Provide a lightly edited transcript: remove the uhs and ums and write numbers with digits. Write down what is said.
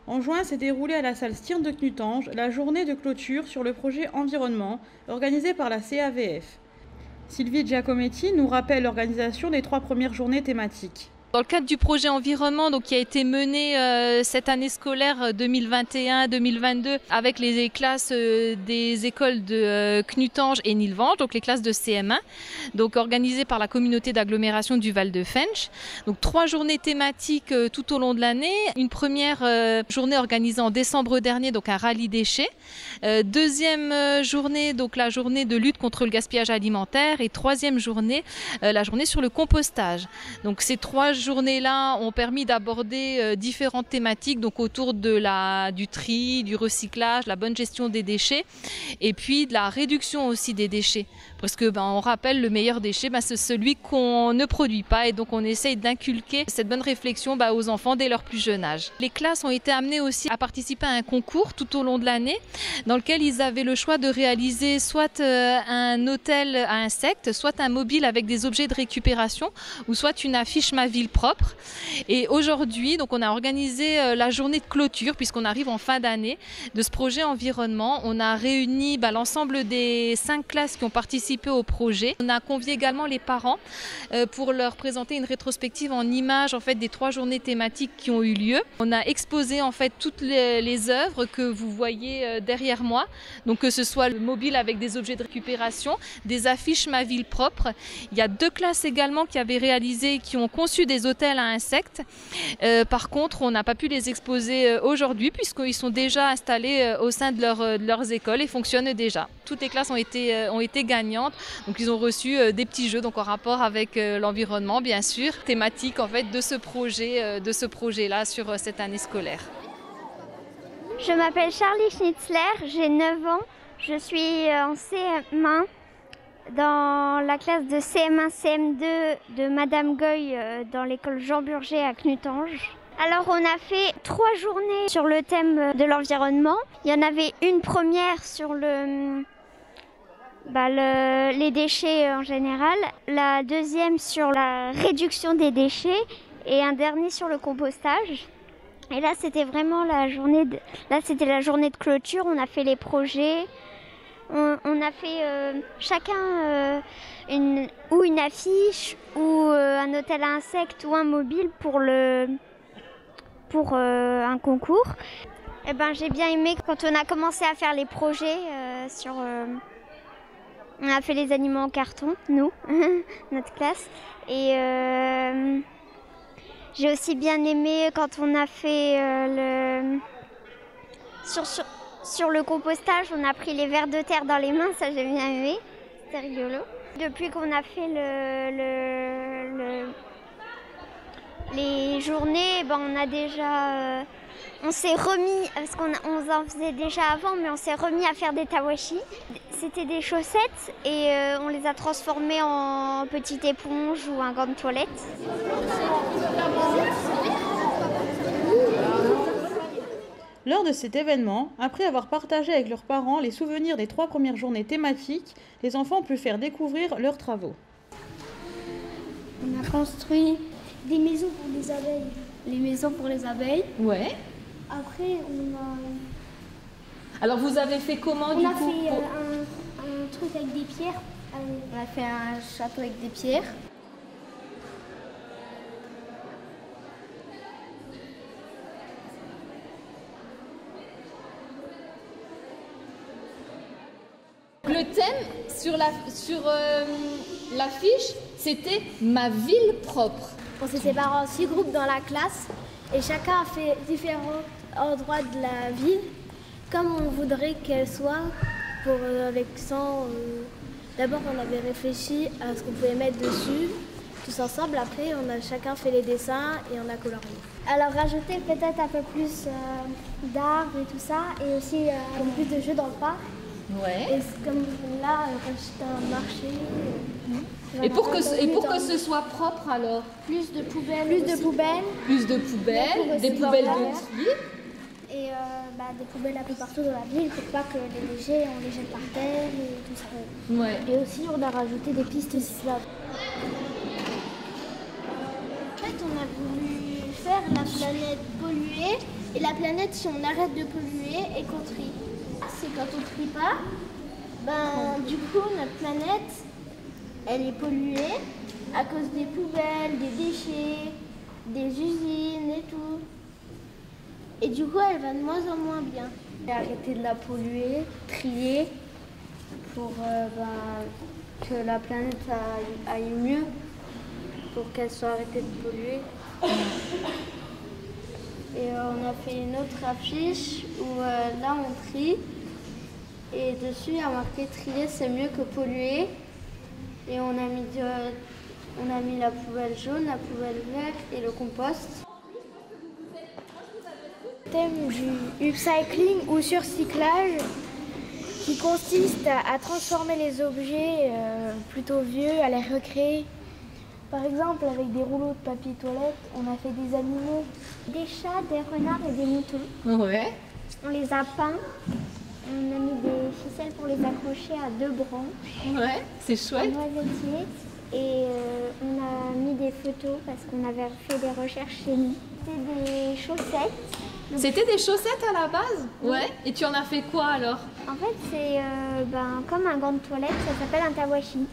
En juin s'est déroulée à la salle Stirn de Knutange la journée de clôture sur le projet Environnement, organisée par la CAVF. Sylvie Giacometti nous rappelle l'organisation des 3 premières journées thématiques. Dans le cadre du projet environnement qui a été mené cette année scolaire 2021-2022 avec les classes des écoles de Knutange et Nilvange, donc les classes de CM1, donc organisées par la communauté d'agglomération du Val de Fensch. Donc 3 journées thématiques tout au long de l'année. Une première journée organisée en décembre dernier, donc un rallye déchets. Deuxième journée, donc la journée de lutte contre le gaspillage alimentaire. Et troisième journée, la journée sur le compostage. Donc ces 3 journées-là ont permis d'aborder différentes thématiques donc autour du tri, du recyclage, la bonne gestion des déchets et puis de la réduction aussi des déchets. Parce que on rappelle, le meilleur déchet, c'est celui qu'on ne produit pas et donc on essaye d'inculquer cette bonne réflexion aux enfants dès leur plus jeune âge. Les classes ont été amenées aussi à participer à un concours tout au long de l'année dans lequel ils avaient le choix de réaliser soit un hôtel à insectes, soit un mobile avec des objets de récupération ou soit une affiche Ma ville propre. Et aujourd'hui, donc on a organisé la journée de clôture puisqu'on arrive en fin d'année de ce projet environnement. On a réuni l'ensemble des 5 classes qui ont participé au projet. On a convié également les parents pour leur présenter une rétrospective en images des 3 journées thématiques qui ont eu lieu. On a exposé toutes les œuvres que vous voyez derrière moi, donc que ce soit le mobile avec des objets de récupération, des affiches Ma ville propre. Il y a 2 classes également qui ont conçu des hôtels à insectes. Par contre, on n'a pas pu les exposer aujourd'hui puisqu'ils sont déjà installés au sein de leurs écoles et fonctionnent déjà. Toutes les classes ont été gagnantes, donc ils ont reçu des petits jeux en rapport avec l'environnement, bien sûr, thématique de ce projet-là sur cette année scolaire. Je m'appelle Charlie Schnitzler, j'ai 9 ans, je suis en CM1 dans la classe de CM1, CM2 de Madame Goy dans l'école Jean Burger à Knutange. Alors on a fait 3 journées sur le thème de l'environnement. Il y en avait une première sur les déchets en général, la deuxième sur la réduction des déchets et un dernier sur le compostage. Et là c'était vraiment la journée de clôture, on a fait les projets. On a fait chacun une affiche ou un hôtel à insectes ou un mobile pour un concours. Et j'ai bien aimé quand on a commencé à faire les projets on a fait les animaux en carton, nous, notre classe. Et j'ai aussi bien aimé quand on a fait sur le compostage, on a pris les vers de terre dans les mains, ça j'ai bien aimé, c'était rigolo. Depuis qu'on a fait les journées, on s'est remis, parce qu'on en faisait déjà avant, mais on s'est remis à faire des tawashi. C'était des chaussettes et on les a transformées en petites éponges ou un gant de toilette. Lors de cet événement, après avoir partagé avec leurs parents les souvenirs des 3 premières journées thématiques, les enfants ont pu faire découvrir leurs travaux. On a construit des maisons pour les abeilles. Les maisons pour les abeilles. Ouais. Après, on a... Alors vous avez fait comment du coup? On a fait un truc avec des pierres. On a fait un château avec des pierres. Le thème sur l'affiche, c'était Ma ville propre. On s'est séparés en 6 groupes dans la classe et chacun a fait différents endroits de la ville comme on voudrait qu'elle soit avec sans. D'abord, on avait réfléchi à ce qu'on pouvait mettre dessus, tous ensemble. Après, on a chacun fait les dessins et on a colorié. Alors, rajouter peut-être un peu plus d'arbres et tout ça, et aussi plus de jeux dans le parc. Ouais. Et comme là, quand j'étais un marché. Et pour que ce soit propre alors? Plus de poubelles. Plus de poubelles. Plus de poubelles, des poubelles de tri. Et des poubelles un peu partout dans la ville pour pas que les déchets on les jette par terre et tout ça. Ouais. Et aussi on a rajouté des pistes cyclables. En fait on a voulu faire la planète polluée Et la planète, si on arrête de polluer et qu'on trie, c'est quand on trie pas, du coup notre planète, elle est polluée à cause des poubelles, des déchets, des usines et tout. Et du coup, elle va de moins en moins bien. Et arrêter de la polluer, trier pour que la planète aille mieux, pour qu'elle soit arrêtée de polluer. Et on a fait une autre affiche où là on trie et dessus il y a marqué trier c'est mieux que polluer. Et on a mis la poubelle jaune, la poubelle verte et le compost. Thème du upcycling ou surcyclage qui consiste à transformer les objets plutôt vieux, à les recréer. Par exemple, avec des rouleaux de papier toilette, on a fait des animaux. Des chats, des renards et des moutons. Ouais. On les a peints. On a mis des ficelles pour les accrocher à 2 branches. Ouais, c'est chouette. Un noisetier. Et on a mis des photos parce qu'on avait fait des recherches chez nous. C'était des chaussettes. Donc, C'était des chaussettes à la base? Ouais. Et tu en as fait quoi alors? en fait, c'est comme un gant de toilette, ça s'appelle un tawashi.